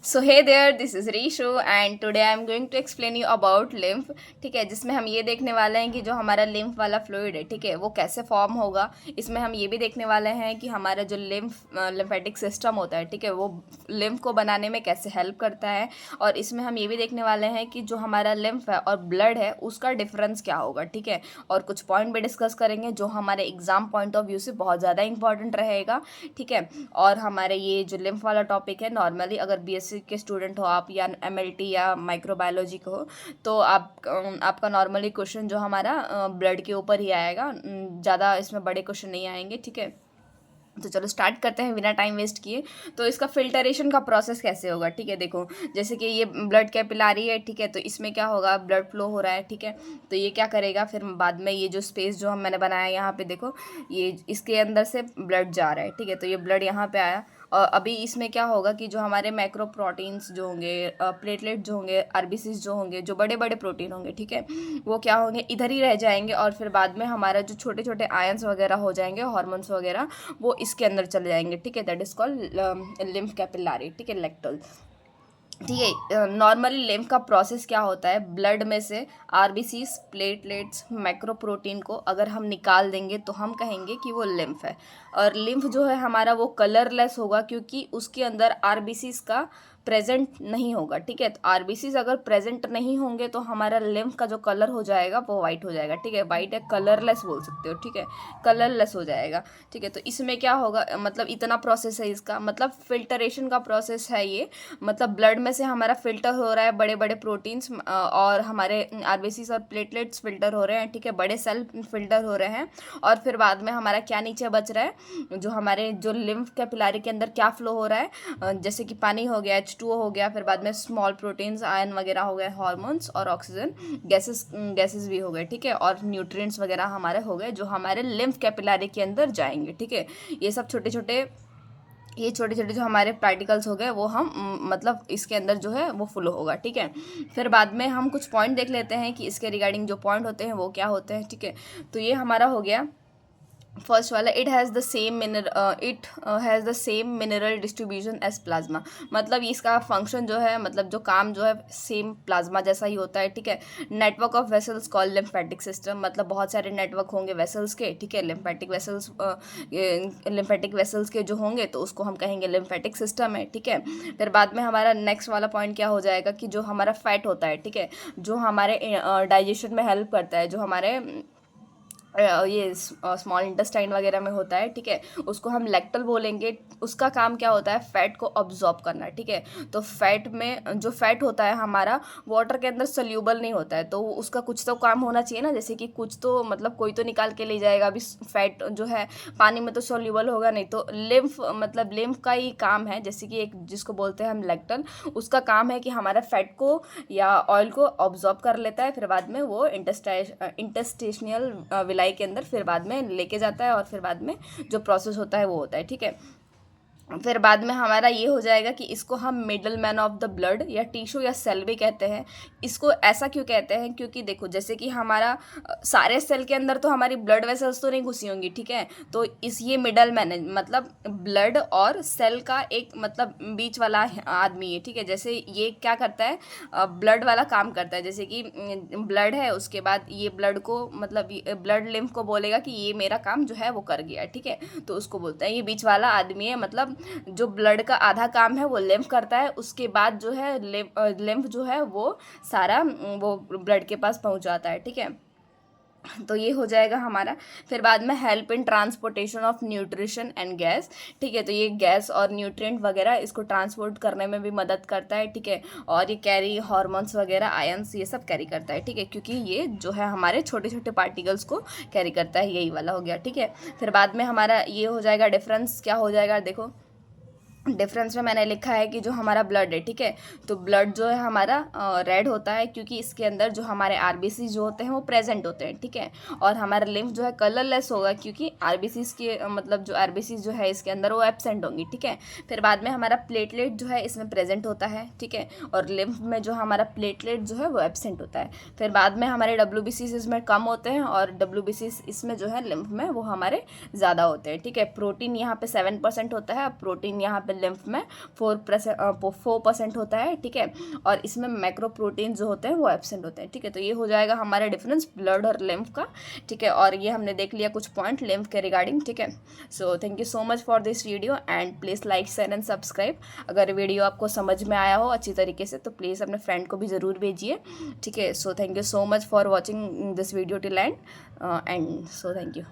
So hey there, this is Reshu and today I am going to explain you about lymph. ठीक है, जिसमें हम ये देखने वाले हैं कि जो हमारा लिम्फ वाला फ्लूइड है, ठीक है, वो कैसे फॉर्म होगा। इसमें हम ये भी देखने वाले हैं कि हमारा जो लिम्फेटिक सिस्टम होता है, ठीक है, वो लिम्फ को बनाने में कैसे हेल्प करता है। और इसमें हम ये भी देखने वाले हैं कि जो हमारा लिम्फ है और ब्लड है उसका डिफरेंस क्या होगा। ठीक है, और कुछ पॉइंट भी डिस्कस करेंगे जो हमारे एग्जाम पॉइंट ऑफ व्यू से बहुत ज़्यादा इंपॉर्टेंट रहेगा। ठीक है, और हमारे ये जो लिम्फ वाला टॉपिक है, नॉर्मली अगर बीएससी के स्टूडेंट हो आप या एमएलटी या माइक्रोबायोलॉजी को हो, तो आपका नॉर्मली क्वेश्चन जो हमारा ब्लड के ऊपर ही आएगा, ज़्यादा इसमें बड़े क्वेश्चन नहीं आएंगे। ठीक है, तो चलो स्टार्ट करते हैं बिना टाइम वेस्ट किए। तो इसका फिल्टरेशन का प्रोसेस कैसे होगा। ठीक है, देखो जैसे कि ये ब्लड कैपिलरी है, ठीक है, तो इसमें क्या होगा, ब्लड फ्लो हो रहा है। ठीक है, तो ये क्या करेगा, फिर बाद में ये जो स्पेस जो मैंने बनाया यहाँ पे देखो, ये इसके अंदर से ब्लड जा रहा है। ठीक है, तो ये ब्लड यहाँ पे आया और अभी इसमें क्या होगा कि जो हमारे मैक्रो प्रोटीन्स जो होंगे, प्लेटलेट जो होंगे, आरबीसीज जो होंगे, जो बड़े बड़े प्रोटीन होंगे, ठीक है, वो क्या होंगे, इधर ही रह जाएंगे। और फिर बाद में हमारा जो छोटे छोटे आयंस वगैरह हो जाएंगे, हार्मोन्स वगैरह, वो इसके अंदर चले जाएंगे। ठीक है, that is called lymph capillary. ठीक है, लेक्टल। ठीक है, नॉर्मली लिम्फ का प्रोसेस क्या होता है, ब्लड में से आरबीसीज, प्लेटलेट्स, मैक्रोप्रोटीन को अगर हम निकाल देंगे तो हम कहेंगे कि वो लिम्फ है। और लिम्फ जो है हमारा वो कलरलेस होगा क्योंकि उसके अंदर आरबीसीज का प्रेजेंट नहीं होगा। ठीक है, तो आरबीसीज अगर प्रेजेंट नहीं होंगे तो हमारा लिम्फ का जो कलर हो जाएगा वो वाइट हो जाएगा। ठीक है, वाइट है, कलरलेस बोल सकते हो। ठीक है, कलरलेस हो जाएगा। ठीक है, तो इसमें क्या होगा, मतलब इतना प्रोसेस है इसका, मतलब फिल्टरेशन का प्रोसेस है ये। मतलब ब्लड में से हमारा फिल्टर हो रहा है बड़े बड़े प्रोटीन्स, और हमारे आरबीसीज और प्लेटलेट्स फिल्टर हो रहे हैं। ठीक है, बड़े सेल फिल्टर हो रहे हैं। और फिर बाद में हमारा क्या नीचे बच रहा है, जो हमारे जो लिम्फ कैपिलरी के अंदर क्या फ्लो हो रहा है, जैसे कि पानी हो गया, H2O हो गया, फिर बाद में स्मॉल प्रोटीन्स, आयन वगैरह हो गए, हार्मोन्स और ऑक्सीजन गैसेस भी हो गए। ठीक है, और न्यूट्रिएंट्स वगैरह हमारे हो गए जो हमारे लिम्फ कैपिलरी के अंदर जाएंगे। ठीक है, ये सब छोटे छोटे जो हमारे पार्टिकल्स हो गए वो हम मतलब इसके अंदर जो है वो फुल होगा। ठीक है, फिर बाद में हम कुछ पॉइंट देख लेते हैं कि इसके रिगार्डिंग जो पॉइंट होते हैं वो क्या होते हैं। ठीक है, तो ये हमारा हो गया फर्स्ट वाला, it has the same mineral distribution as plasma. मतलब इसका फंक्शन जो है, मतलब जो काम जो है, सेम प्लाज्मा जैसा ही होता है। ठीक है, network of vessels call lymphatic system, मतलब बहुत सारे नेटवर्क होंगे वेसल्स के। ठीक है, लिम्फेटिक वेसल्स के जो होंगे तो उसको हम कहेंगे लिम्फेटिक सिस्टम है। ठीक है, फिर बाद में हमारा नेक्स्ट वाला पॉइंट क्या हो जाएगा कि जो हमारा फैट होता है, ठीक है, जो हमारे डाइजेशन में हेल्प करता है, जो हमारे ये स्मॉल इंटेस्टाइन वगैरह में होता है। ठीक है, उसको हम लेक्टल बोलेंगे। उसका काम क्या होता है, फैट को ऑब्जॉर्ब करना। ठीक है, तो फैट में जो फैट होता है हमारा, वाटर के अंदर सोल्यूबल नहीं होता है, तो उसका कुछ तो काम होना चाहिए ना, जैसे कि कुछ तो मतलब कोई तो निकाल के ले जाएगा। अभी फैट जो है पानी में तो सोल्यूबल होगा नहीं, तो लिम्फ का ही काम है, जैसे कि एक जिसको बोलते हैं हम लेक्टल, उसका काम है कि हमारा फैट को या ऑयल को ऑब्जॉर्ब कर लेता है, फिर बाद में वो इंटेस्टिशियल विलाई के अंदर फिर बाद में लेके जाता है, और फिर बाद में जो प्रोसेस होता है वो होता है। ठीक है, फिर बाद में हमारा ये हो जाएगा कि इसको हम middle man of the blood या टिश्यू या सेल भी कहते हैं। इसको ऐसा क्यों कहते हैं, क्योंकि देखो जैसे कि हमारा सारे सेल के अंदर तो हमारी ब्लड वेसल्स तो नहीं घुसी होंगी। ठीक है, तो ये मिडल मैन है, मतलब ब्लड और सेल का एक मतलब बीच वाला आदमी है। ठीक है, जैसे ये क्या करता है, ब्लड वाला काम करता है, जैसे कि ब्लड है, उसके बाद ये ब्लड को मतलब ब्लड लिम्फ को बोलेगा कि ये मेरा काम जो है वो कर गया। ठीक है, तो उसको बोलते हैं ये बीच वाला आदमी है। मतलब जो ब्लड का आधा काम है वो लिम्फ करता है, उसके बाद जो है लिम्फ जो है वो सारा वो ब्लड के पास पहुंच जाता है। ठीक है, तो ये हो जाएगा हमारा। फिर बाद में help in transportation of nutrition and gas. ठीक है, तो ये गैस और न्यूट्रिएंट वगैरह इसको ट्रांसपोर्ट करने में भी मदद करता है। ठीक है, और ये कैरी हार्मोन्स वगैरह, आयंस, ये सब कैरी करता है। ठीक है, क्योंकि ये जो है हमारे छोटे छोटे पार्टिकल्स को कैरी करता है, यही वाला हो गया। ठीक है, फिर बाद में हमारा ये हो जाएगा डिफरेंस क्या हो जाएगा, देखो डिफरेंस में मैंने लिखा है कि जो हमारा ब्लड है, ठीक है, तो ब्लड जो है हमारा रेड होता है क्योंकि इसके अंदर जो हमारे आरबीसी जो होते हैं वो प्रेजेंट होते हैं। ठीक है, और हमारा लिम्फ जो है कलरलेस होगा क्योंकि आरबीसी के मतलब जो आरबीसी जो है इसके अंदर वो एब्सेंट होंगी। ठीक है, फिर बाद में हमारा प्लेटलेट जो है इसमें प्रेजेंट होता है। ठीक है, और लिम्फ में जो हमारा प्लेटलेट जो है वो एब्सेंट होता है। फिर बाद में हमारे डब्ल्यूबीसी इसमें कम होते हैं और डब्ल्यूबीसी इसमें जो है लिम्फ में वो हमारे ज़्यादा होते हैं। ठीक है, प्रोटीन यहाँ पे 7% होता है, प्रोटीन यहाँ पे लिम्फ में 4% होता है, ठीक है। और इसमें मैक्रो प्रोटीन जो होते हैं वो एब्सेंट होते हैं, ठीक है। तो ये हो जाएगा हमारा डिफरेंस ब्लड और लिम्फ का, ठीक है। और ये हमने देख लिया कुछ पॉइंट लिम्फ के रिगार्डिंग, ठीक है। So thank you so much for this video and please like share and subscribe. अगर वीडियो आपको समझ में आया हो अच्छी तरीके से तो प्लीज़ अपने फ्रेंड को भी ज़रूर भेजिए, ठीक है। So thank you so much for watching this video till and so thank you.